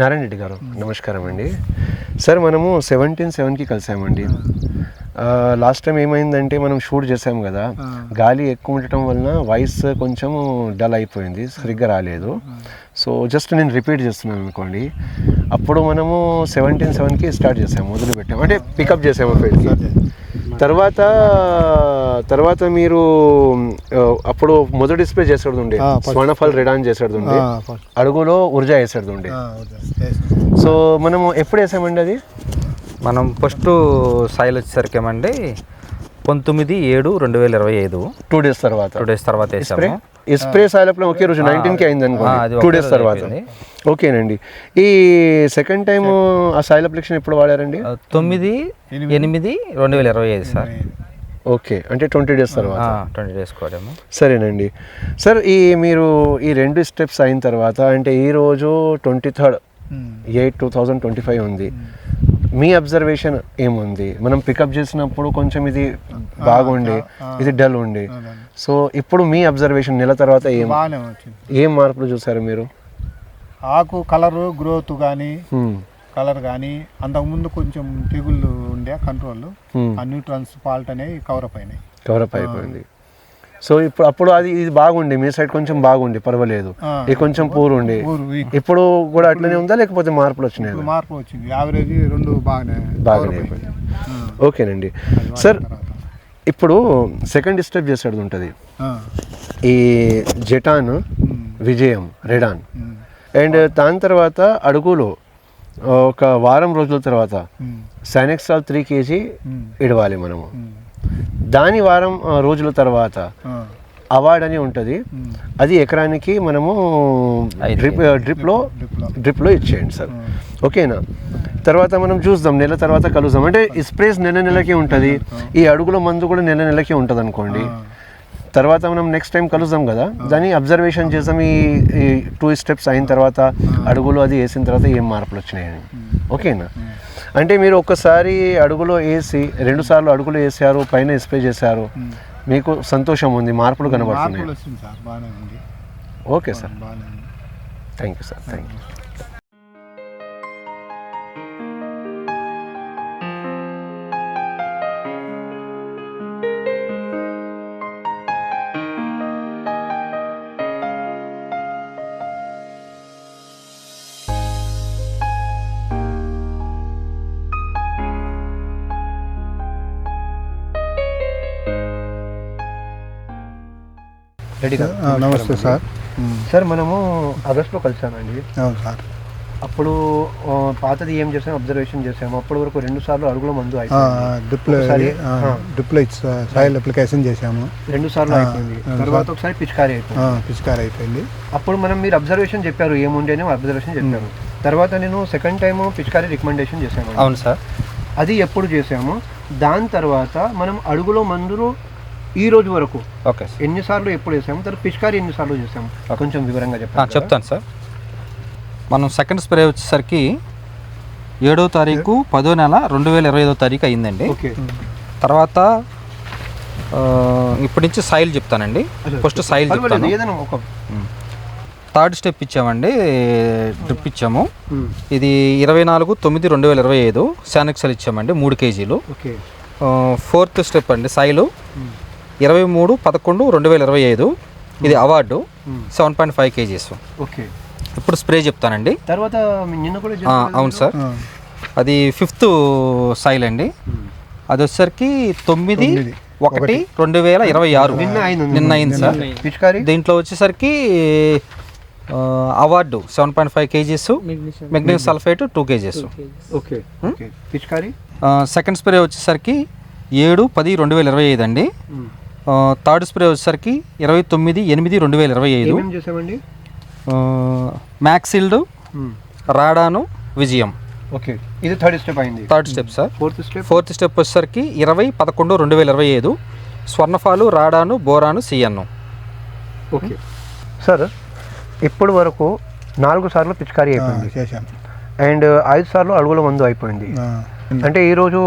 నారాయణ రెడ్డి గారు నమస్కారం అండి. సార్ మనము 17/7కి కలిసామండి. లాస్ట్ టైం ఏమైందంటే మనం షూట్ చేసాం కదా, గాలి ఎక్కువ ఉండటం వలన వాయిస్ కొంచెం డల్ అయిపోయింది, సరిగ్గా రాలేదు. సో జస్ట్ నేను రిపీట్ చేస్తున్నాను అనుకోండి. అప్పుడు మనము 17/7కి స్టార్ట్ చేసాము, మొదలుపెట్టాము, అంటే పికప్ చేసాము ఫీల్డ్కి. తర్వాత మీరు అప్పుడు మొదటి స్ప్రే చేసేది ఉండే, స్వర్ణఫల్ రెడాన్ చేసేది ఉండే, అడుగులో ఉర్జా వేసేది ఉండే. సో మనము ఎప్పుడు వేసామండి అది? మనం ఫస్ట్ సాయిల్ వచ్చేసరికి ఏమండి 19/7/2025 2 డేస్ తర్వాత వేసాము. ఈ స్ప్రే సాయిల్ అప్పుడు ఒకే రోజు 19కి అయింది అనుకోండి, 2 డేస్ తర్వాత. ఓకేనండి. ఈ సెకండ్ టైం ఆ సాయిల్ అప్లికేషన్ ఎప్పుడు వాడారండి? 9/8/2025 సార్. ఓకే, అంటే 20 డేస్ తర్వాత. 20 డేస్ వాడాము. సరేనండి సార్. మీరు ఈ 2 స్టెప్స్ అయిన తర్వాత, అంటే ఈరోజు 23rd 8 2025 ఉంది. మీ అబ్జర్వేషన్ ఏముంది? మనం పికప్ చేసినప్పుడు కొంచెం ఇది బాగుండి, ఇది డల్ ఉండి. సో ఇప్పుడు మీ అబ్జర్వేషన్ నెల తర్వాత ఏం మార్పులు చూసారు మీరు? ఆకు కలరు, గ్రోత్ కానీ కలర్ కానీ, అంతకుముందు కొంచెం తెగుళ్ళు ఉండే కంట్రోల్, ఆ న్యూట్రన్స్ ఫాల్ట్ అనేవి కవరప్ అయిపోయింది. సో అప్పుడు ఇది బాగుండి, మీ సైడ్ కొంచెం బాగుండి, పర్వాలేదు. ఇది కొంచెం పూర్ ఉండి, ఇప్పుడు కూడా అట్లనే ఉందా లేకపోతే మార్పులు వచ్చినాయి? మార్పు వచ్చింది, యావరేజ్ 2 బాగానే అయిపోయింది. ఓకేనండి సార్. ఇప్పుడు సెకండ్ స్టెప్ చేసేది ఉంటుంది, ఈ జెటాన్, విజయం, రెడాన్. అండ్ దాని తర్వాత అడుగులో ఒక వారం రోజుల తర్వాత సైనెక్సాల్ 3 kg ఇడవాలి మనము. దాని వారం రోజుల తర్వాత అవార్డ్ అని ఉంటుంది, అది ఎకరానికి మనము డ్రిప్లో ఇచ్చేయండి సార్. ఓకేనా? తర్వాత మనం చూద్దాం, నెల తర్వాత కలుద్దాం. అంటే ఈ స్ప్రేస్ నెలకి ఉంటుంది, ఈ అడుగుల మందు కూడా నెలకి ఉంటుంది అనుకోండి. తర్వాత మనం నెక్స్ట్ టైం కలుద్దాం కదా, దాన్ని అబ్జర్వేషన్ చేద్దాం. ఈ 2 స్టెప్స్ అయిన తర్వాత, అడుగులో అది వేసిన తర్వాత ఏం మార్పులు వచ్చినాయని. ఓకేనా? అంటే మీరు ఒక్కసారి అడుగులో వేసి 2 సార్లు అడుగులో వేసారు, పైన స్ప్రే చేశారు, మీకు సంతోషం ఉంది, మార్పులు కనబడుతున్నాయి. Okay sir, thank you sir, thank you. నమస్తే సార్. సార్ మనము ఆగస్టులో కలిసామండి. అవును సార్. అప్పుడు పాతది ఏం చేసాము, అబ్జర్వేషన్ చేసాము. అప్పటి వరకు 2 సార్లు అడుగుల మందు డ్రిప్లో సాయిల్ అప్లికేషన్ చేసాము. 2 సార్లు అయిపోయింది. తర్వాత ఒకసారి పిచికారీ అయిపోయింది. అప్పుడు మీరు అబ్జర్వేషన్ చెప్పారు, ఏముండేనో అబ్జర్వేషన్ చెప్పారు. తర్వాత నేను సెకండ్ టైం పిచికారీ రికమెండేషన్ చేశాను. అవును సార్. అది ఎప్పుడు చేసాము? దాని తర్వాత మనం అడుగులో మందులు ఈ రోజు వరకు ఎన్నిసార్లు ఎప్పుడు వేసాము, తర్వాత పిచికారీ ఎన్నిసార్లు చేసాము, కొంచెం వివరంగా చెప్తాను సార్. మనం సెకండ్ స్ప్రే వచ్చేసరికి 7వ తారీఖు 10వ నెల 2025 అయిందండి. తర్వాత ఇప్పటి నుంచి సాయిల్ చెప్తానండి. ఫస్ట్ సాయిల్ చెప్తాను. థర్డ్ స్టెప్ ఇచ్చామండి, డ్రిప్ ఇచ్చాము. ఇది 24/9/2025 శానెక్సల్ ఇచ్చామండి, 3 kg. ఫోర్త్ స్టెప్ అండి సాయిల్ 23/11/2025, ఇది అవార్డు 7.5 kgs. ఇప్పుడు స్ప్రే చెప్తానండి. తర్వాత అవును సార్, అది 5th సాయిల్ అండి. అది వచ్చేసరికి 9/1/2026 నిన్న అయింది సార్. దీంట్లో వచ్చేసరికి award 7.5 kgs, magnesium sulphate 2 kgs. Second spray వచ్చేసరికి 7/10/2025 అండి. థర్డ్ స్ప్రే వచ్చేసరికి 29/8/2025 మ్యాక్సిల్డ్, రాడాను, విజయం. ఇది థర్డ్ స్టెప్ అయింది. Third step sir. Fourth step వచ్చేసరికి 20/11/2025 స్వర్ణఫాలు, రాడాను, బోరాను, సిఎన్ను. ఓకే సార్, ఇప్పటి వరకు 4 సార్లు పిచికారీ అయిపోయింది అండ్ 5 సార్లు అడుగుల మందు అయిపోయింది. అంటే ఈరోజు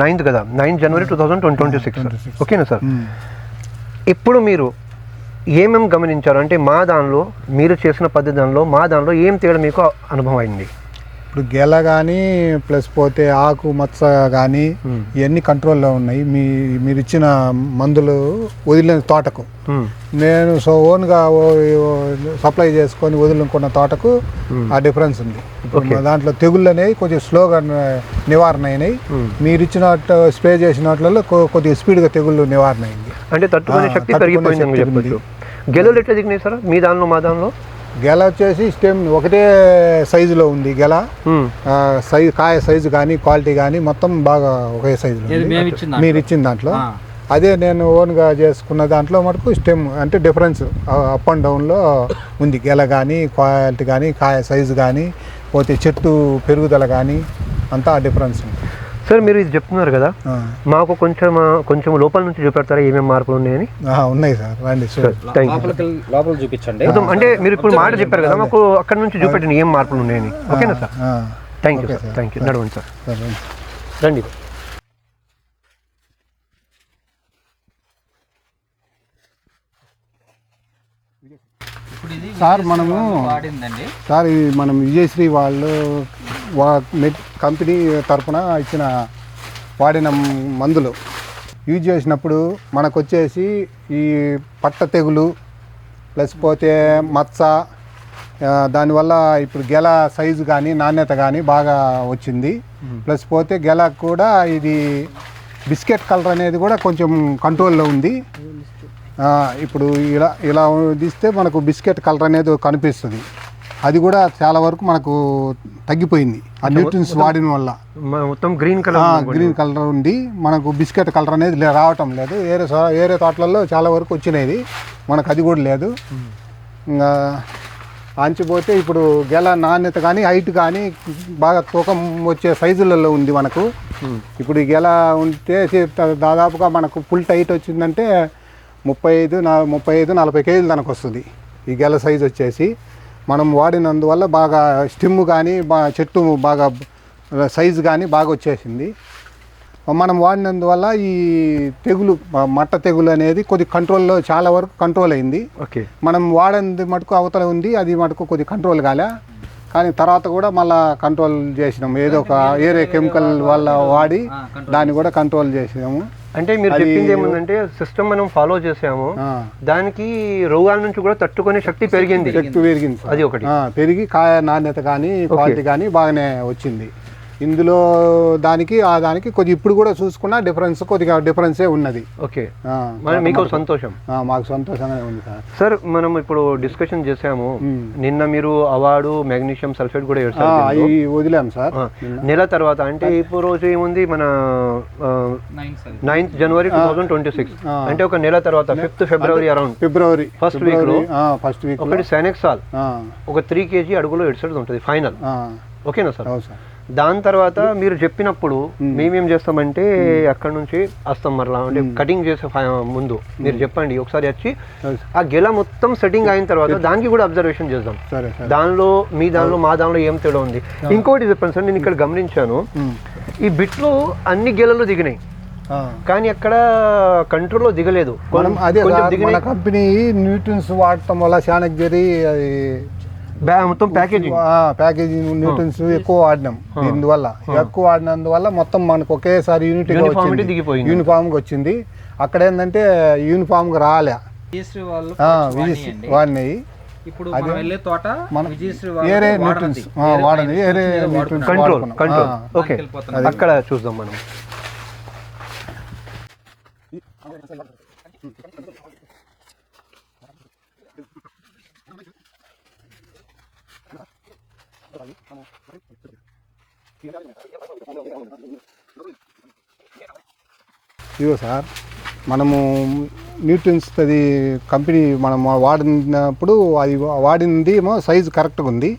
9th కదా, 9 జనవరి 2026. ఓకేనా సార్? ఇప్పుడు మీరు ఏమేమి గమనించారు? అంటే మా దానిలో మీరు చేసిన పద్ధతి దానిలో మా దానిలో ఏం తేడా మీకు అనుభవం అయింది? ఇప్పుడు గెల కానీ ప్లస్ పోతే ఆకు మచ్చ కానీ ఇవన్నీ కంట్రోల్లో ఉన్నాయి. మీరు ఇచ్చిన మందులు వదిలిన తోటకు నేను ఓన్గా సప్లై చేసుకొని వదులుకున్న తోటకు ఆ డిఫరెన్స్ ఉంది. దాంట్లో తెగుళ్ళు అనేవి కొంచెం స్లోగా నివారణ అయినాయి. మీరు ఇచ్చినట్టు స్ప్రే చేసినట్లలో కొద్దిగా స్పీడ్గా తెగుళ్ళు నివారణ అయింది. అంటే తట్టుకునే శక్తి పెరిగిపోయింది. గెలలు ఎట్లా దిగినాయి సార్ మీ దానిలో మా దానిలో? గెల వచ్చేసి స్టెమ్ ఒకటే సైజులో ఉంది. గెల కాయ సైజు కానీ క్వాలిటీ కానీ మొత్తం బాగా ఒకే సైజులో మీరు ఇచ్చిన దాంట్లో. అదే నేను ఓన్గా చేసుకున్న దాంట్లో మటుకు స్టెమ్ అంటే డిఫరెన్స్ అప్ అండ్ డౌన్లో ఉంది. గెల కానీ క్వాలిటీ కానీ కాయ సైజు కానీ పోతే చెట్టు పెరుగుదల కానీ అంతా డిఫరెన్స్ ఉంది. సార్ మీరు ఇది చెప్తున్నారు కదా, మాకు కొంచెం లోపల నుంచి చూపెడతారా ఏమేమి మార్పులు ఉన్నాయని? ఉన్నాయి సార్, రండి లోపల చూపించండి. అంటే మీరు ఇప్పుడు మాట చెప్పారు కదా, మాకు అక్కడ నుంచి చూపెట్టండి ఏం మార్పులు ఉన్నాయని. ఓకేనా sir? Thank you sir, thank you. నడవండి సార్, రండి. సార్ మనము సార్ ఇది మనం విజయశ్రీ వాళ్ళు కంపెనీ తరఫున ఇచ్చిన వాడిన మందులు యూజ్ చేసినప్పుడు మనకు వచ్చేసి ఈ పట్ట తెగులు ప్లస్ పోతే మచ్చ, దానివల్ల ఇప్పుడు గెల సైజు కానీ నాణ్యత కానీ బాగా వచ్చింది. ప్లస్ పోతే గెల కూడా ఇది బిస్కెట్ కలర్ అనేది కూడా కొంచెం కంట్రోల్లో ఉంది. ఇప్పుడు ఇలా తీస్తే మనకు బిస్కెట్ కలర్ అనేది కనిపిస్తుంది. అది కూడా చాలా వరకు మనకు తగ్గిపోయింది ఆ న్యూట్రియన్స్ వాడిన వల్ల. మొత్తం గ్రీన్ కలర్ ఉంది, మనకు బిస్కెట్ కలర్ అనేది రావటం లేదు. వేరే తోటలలో చాలా వరకు వచ్చినది, మనకు అది కూడా లేదు. ఇంకా ఆంచిపోతే ఇప్పుడు గెల నాణ్యత కానీ హైట్ కానీ బాగా తూకం వచ్చే సైజులలో ఉంది మనకు. ఇప్పుడు ఈ గెల ఉంటే దాదాపుగా మనకు ఫుల్ టైట్ వచ్చిందంటే 35-40 కేజీలు దానికి వస్తుంది. ఈ గెల సైజు వచ్చేసి మనం వాడినందువల్ల బాగా స్టెమ్ కానీ చెట్టు బాగా సైజు కానీ బాగా వచ్చేసింది. మనం వాడినందువల్ల ఈ తెగులు మట్ట తెగులు అనేది కొద్ది కంట్రోల్లో చాలా వరకు కంట్రోల్ అయింది. ఓకే, మనం వాడింది మటుకు అవతల ఉంది, అది మటుకు కొద్ది కంట్రోల్ కాలే. కానీ తర్వాత కూడా మళ్ళీ కంట్రోల్ చేసినాము, ఏదో ఒక ఏరే కెమికల్ వల్ల వాడి దాన్ని కూడా కంట్రోల్ చేసినాము. అంటే మీరు చెప్పింది ఏముందంటే సిస్టమ్ మనం ఫాలో చేసాము, దానికి రోగాల నుంచి కూడా తట్టుకునే శక్తి పెరిగింది. అది ఒకటి పెరిగి కాయ నాణ్యత కానీ క్వాలిటీ కానీ బాగానే వచ్చింది. ఇందులో దానికి కొద్దిగా ఇప్పుడు కూడా చూసుకున్నా కొద్దిగా డిఫరెన్సే ఉన్నది. ఓకే, మీకు సంతోషం? మాకు సంతోషంగానే ఉంది సార్. సార్ మనం ఇప్పుడు డిస్కషన్ చేసాము, నిన్న మీరు అవార్డు మెగ్నీషియం సల్ఫేట్ కూడా వదిలాం సార్. నెల తర్వాత అంటే ఇప్పుడు రోజు ఏముంది, మన 9th January 2026 అంటే ఒక నెల తర్వాత 5th February అరౌండ్ ఫిబ్రవరి ఫస్ట్ వీక్ ఒకటి సానెక్సాల్ ఒక 3 kg అడుగులో ఎడ్సెడ్ ఉంటుంది ఫైనల్. ఓకేనా సార్? దాని తర్వాత మీరు చెప్పినప్పుడు మేమేం చేస్తామంటే అక్కడ నుంచి వస్తాం మరలా, అంటే కటింగ్ చేసే ముందు మీరు చెప్పండి ఒకసారి వచ్చి ఆ గెల మొత్తం సెట్టింగ్ అయిన తర్వాత దానికి కూడా అబ్జర్వేషన్ చేద్దాం. దానిలో మా దానిలో ఏం తేడా ఉంది. ఇంకోటి చెప్పండి సార్, నేను ఇక్కడ గమనించాను ఈ బిట్లు అన్ని గెలలు దిగినాయి కానీ అక్కడ కంట్రోల్లో దిగలేదు. మన కంపెనీ న్యూట్రియన్స్ వాడటం వల్ల శానక్జరీ మొత్తం ప్యాకేజింగ్ న్యూట్రియన్స్ ఎక్కువ వాడినాం. దీనివల్ల ఎక్కువ వాడినందువల్ల మొత్తం మనకు ఒకేసారి యూనిఫామ్ గా వచ్చింది. అక్కడ ఏంటంటే యూనిఫామ్ గా రాలే వాడినాయి. ఏరే న్యూట్రియన్స్ వాడని ఏరే న్యూట్రియన్స్ అక్కడ చూద్దాం మనం. ఇదిగో సార్, మనము న్యూట్రియన్స్ అది కంపెనీ మనం వాడినప్పుడు అది వాడింది ఏమో సైజు కరెక్ట్గా ఉంది.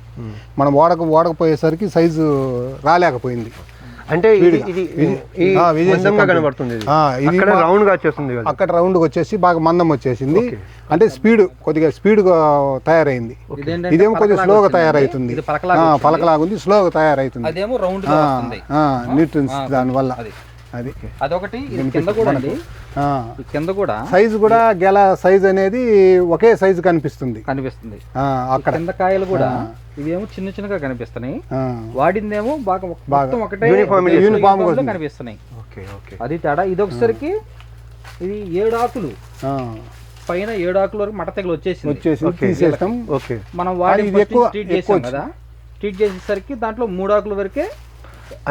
మనం వాడకపోయేసరికి సైజు రాలేకపోయింది. అంటే అక్కడ రౌండ్ వచ్చేసి బాగా మందం వచ్చేసింది. అంటే కొద్దిగా స్పీడ్గా తయారైంది. ఇదేమో కొద్దిగా స్లోగా తయారైతుంది, పలకలాగుంది, స్లోగా తయారైతుంది న్యూట్రియన్స్ దానివల్ల. అది అదొకటి. కింద కూడా సైజు కూడా గెల సైజ్ అనేది ఒకే సైజు కనిపిస్తుంది. అక్కడ కింద కాయలు కూడా ఇవేమో చిన్న చిన్నగా కనిపిస్తున్నాయి, ఆ. వాడిందేమో బాగా మొత్తం ఒకటే Uniform యూనిఫామ్ లో కనిపిస్తున్నాయి. ఓకే ఓకే అది తేడా. ఇది ఒకసారికి ఇది 7 ఆకులు, ఆ. పైన 7 ఆకుల వరకు మట తెగలు వచ్చేసింది. తీసేస్తాం. ఓకే మనం వాడి ఇది ఎక్కువ- ట్రీట్ చేసాం కదా, ట్రీట్ చేసేసరికి దాంట్లో 3 ఆకుల వరకే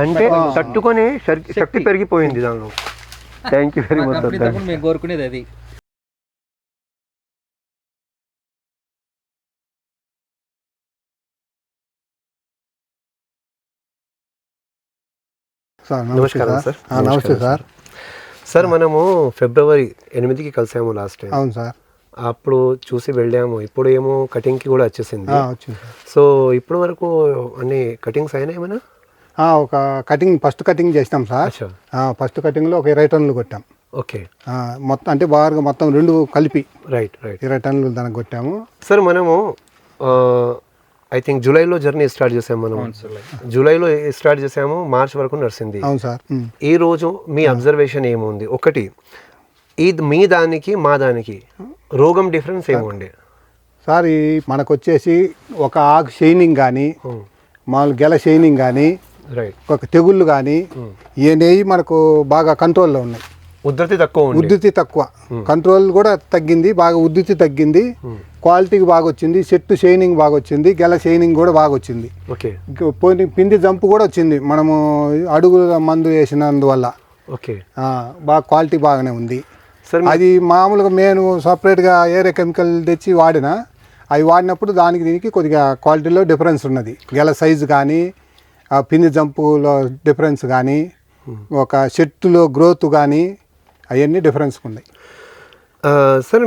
అంటే తట్టుకొని శక్తి పెరిగిపోయింది దానిలో. Thank you very much. తప్పకుండా మేము కోరుకునేది అది. సార్ నమస్కారం సార్. నమస్తే సార్. సార్ మనము ఫిబ్రవరి 8కి కలిసాము లాస్ట్ టైం. అవును సార్. అప్పుడు చూసి వెళ్ళాము. ఇప్పుడు ఏమో కటింగ్కి కూడా వచ్చేసింది. వచ్చింది సార్. సో ఇప్పుడు వరకు అన్ని కటింగ్స్ అయినా ఏమైనా? ఒక కటింగ్ ఫస్ట్ కటింగ్ చేసినాం సార్. అచ్చా. ఫస్ట్ కటింగ్లో ఒక 20 టన్నులు కొట్టాం. ఓకే. మొత్తం అంటే బాగా మొత్తం రెండు కలిపి రైట్ రైట్ 20 టన్నులు దానికి కొట్టాము. సార్ మనము ఐ థింక్ జూలైలో జర్నీ స్టార్ట్ చేసాము. మనం జూలైలో స్టార్ట్ చేసాము, మార్చ్ వరకు నడిచింది. అవును సార్. ఈ రోజు మీ అబ్జర్వేషన్ ఏముంది? ఒకటి ఇది మీ దానికి మా దానికి రోగం డిఫరెన్స్ ఏముంది సార్? మనకు వచ్చేసి ఒక ఆకు షైనింగ్ కానీ, మామూలు గెల షైనింగ్ కానీ, రైట్, ఒక తెగుళ్ళు కానీ ఇవన్నీ మనకు బాగా కంట్రోల్లో ఉన్నాయి. ఉధృతి తక్కువ ఉంది. ఉద్ధృతి తక్కువ, కంట్రోల్ కూడా తగ్గింది, బాగా ఉద్ధృతి తగ్గింది, క్వాలిటీకి బాగా వచ్చింది, చెట్టు షైనింగ్ బాగా వచ్చింది, గెల షైనింగ్ కూడా బాగా వచ్చింది. ఓకే. పోయి పిండి జంపు కూడా వచ్చింది మనము అడుగుల మందు వేసినందువల్ల. ఓకే. బాగా క్వాలిటీ బాగానే ఉంది సార్. అది మామూలుగా నేను సపరేట్గా ఏరే కెమికల్ తెచ్చి వాడినా, అవి వాడినప్పుడు దానికి దీనికి కొద్దిగా క్వాలిటీలో డిఫరెన్స్ ఉన్నది. గెల సైజు కానీ, పిండి జంపులో డిఫరెన్స్ కానీ, ఒక చెట్టులో గ్రోత్ కానీ అవన్నీ డిఫరెన్స్ ఉన్నాయి. సార్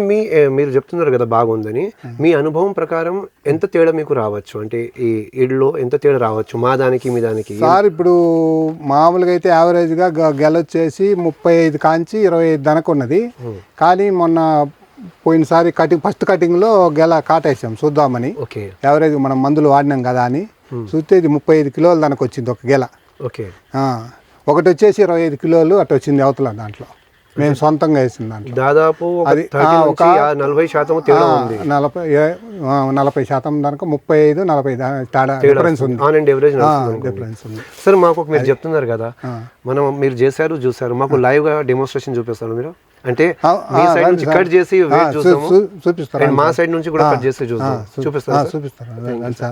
మీరు చెప్తున్నారు కదా బాగుందని, మీ అనుభవం ప్రకారం ఎంత తేడా మీకు రావచ్చు? అంటే ఈ ఈడ్లో ఎంత తేడా రావచ్చు మా దానికి మీ దానికి? సార్ ఇప్పుడు మామూలుగా అయితే యావరేజ్గా గెల వచ్చేసి 35 కాంచి 25 దానికి ఉన్నది. కానీ మొన్న పోయినసారి ఫస్ట్ కటింగ్లో గెల కాటేసాం చూద్దామని. ఓకే. యావరేజ్ మనం మందులు వాడినాం కదా అని చూస్తే ఇది 35 కిలోలు దానికి వచ్చింది ఒక గెల. ఓకే. ఒకటి వచ్చేసి 25 కిలోలు అట్లా వచ్చింది అవతల దాంట్లో, మేము సొంతంగా వేసిన దాంట్లో. దాదాపు అది 40% తేడా ఉంది. 40% దానికి 35-40 తేడా డిఫరెన్స్ ఉంది. ఆన్ అండ్ ఎవరేజ్ డిఫరెన్స్ ఉంది. సార్ మాకు మీరు చెప్తున్నారు కదా, మీరు చూసారు, మాకు లైవ్ గా డెమోన్స్ట్రేషన్ చూపిస్తారు మీరు? అంటే మీ సైడ్ నుంచి కట్ చేసి చూపిస్తారు, మా సైడ్ నుంచి కూడా కట్ చేసి చూపిస్తారు.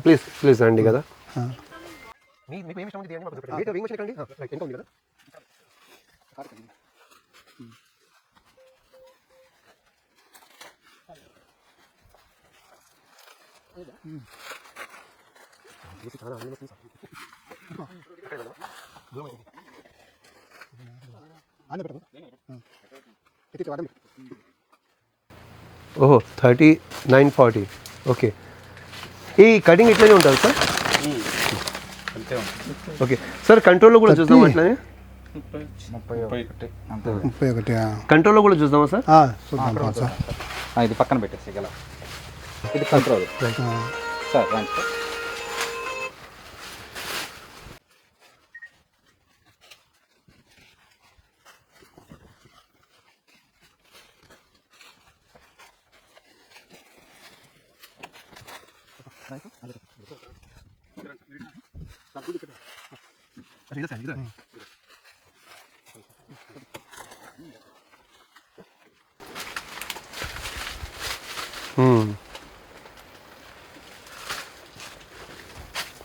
ప్లీజ్ రండి కదా. ఓహో 39-40. ఓకే. ఈ కటింగ్ ఇట్లనే ఉంటుంది సార్? Okay sir. కంట్రోల్లో కూడా చూద్దాం అట్లనే. 31 కంట్రోల్లో కూడా చూద్దామా సార్? చూద్దాం సార్. ఇది పక్కన పెట్టేసి గల ఇది కంట్రోల్ సార్. రండి సార్.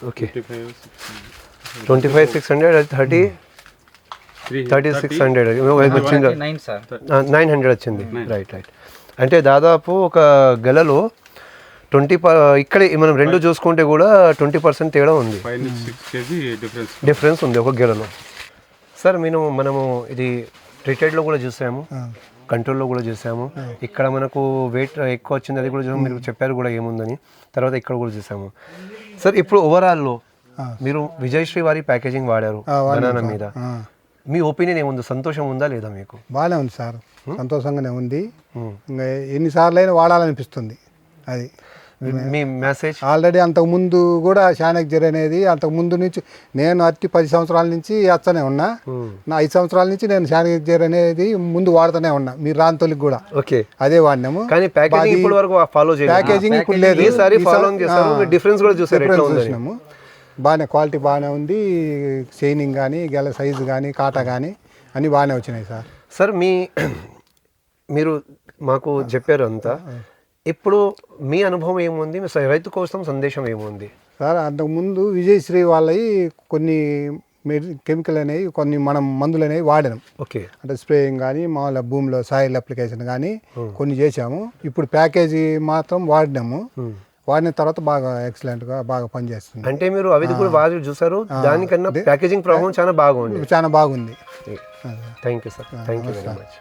ఓకే. 25,600 30 3600 వచ్చింది. 900 వచ్చింది. Right right. అంటే దాదాపు ఒక గెలలో 20 ఇక్కడ మనం రెండు చూసుకుంటే కూడా 20% తేడా ఉంది, డిఫరెన్స్ ఉంది ఒక గెలలో. సార్ మనము ఇది ట్రీటెడ్లో కూడా చూసాము, కంట్రోల్లో కూడా చూసాము. ఇక్కడ మనకు వెయిట్ ఎక్కువ వచ్చింది, అది కూడా చూసాము. మీరు చెప్పారు కూడా ఏముందని. తర్వాత ఇక్కడ కూడా చూసాము. సార్ ఇప్పుడు ఓవరాల్లో మీరు విజయశ్రీ వారి ప్యాకేజింగ్ వాడారు బనానా మీద, మీ ఒపీనియన్ ఏముంది? సంతోషం ఉందా లేదా మీకు? బాగానే ఉంది సార్, సంతోషంగానే ఉంది. ఇంకా ఎన్నిసార్లు అయినా వాడాలనిపిస్తుంది అది. మీ మెసేజ్ ఆల్రెడీ అంతకుముందు కూడా శానక్జర్ అనేది అంతకుముందు నుంచి నేను 10 సంవత్సరాల నుంచి వేస్తూనే ఉన్నా. నా 5 సంవత్సరాల నుంచి నేను శానక్జర్ అనేది ముందు వాడుతూనే ఉన్నా. మీరు రాని తొలికి కూడా ఓకే అదే వాడినాము. కానీ ప్యాకేజింగ్ ఇప్పటి వరకు ఫాలో చేయాలి. ప్యాకేజింగ్ ఇప్పుడు లేదు. ఈసారి ఫాలోయింగ్ చేశారు, మీరు డిఫరెన్స్ కూడా చూసారు. ఎట్లా ఉంది? చూసినాము, బాగానే క్వాలిటీ బాగానే ఉంది. షైనింగ్ కానీ గెల సైజు కానీ కాటా కానీ అన్నీ బాగానే వచ్చినాయి సార్. సార్ మీరు మాకు చెప్పారు అంతా. ఇప్పుడు మీ అనుభవం ఏముంది, మీ రైతు కోసం సందేశం ఏముంది సార్? అంతకుముందు విజయశ్రీ వాళ్ళవి కొన్ని కెమికల్ అనేవి కొన్ని మనం మందులు అనేవి వాడాం. ఓకే, అంటే స్ప్రేయింగ్ కానీ మామూలుగా భూమిలో సాయిల్ అప్లికేషన్ కానీ కొన్ని చేసాము. ఇప్పుడు ప్యాకేజీ మాత్రం వాడినాము. వాడిన తర్వాత బాగా ఎక్సలెంట్గా బాగా పనిచేస్తుంది. అంటే మీరు అవి కూడా బాగా చూసారు, దానికన్నా ప్యాకేజింగ్ ప్రభావం చాలా బాగుంది. చాలా బాగుంది. Thank you sir, thank you very much.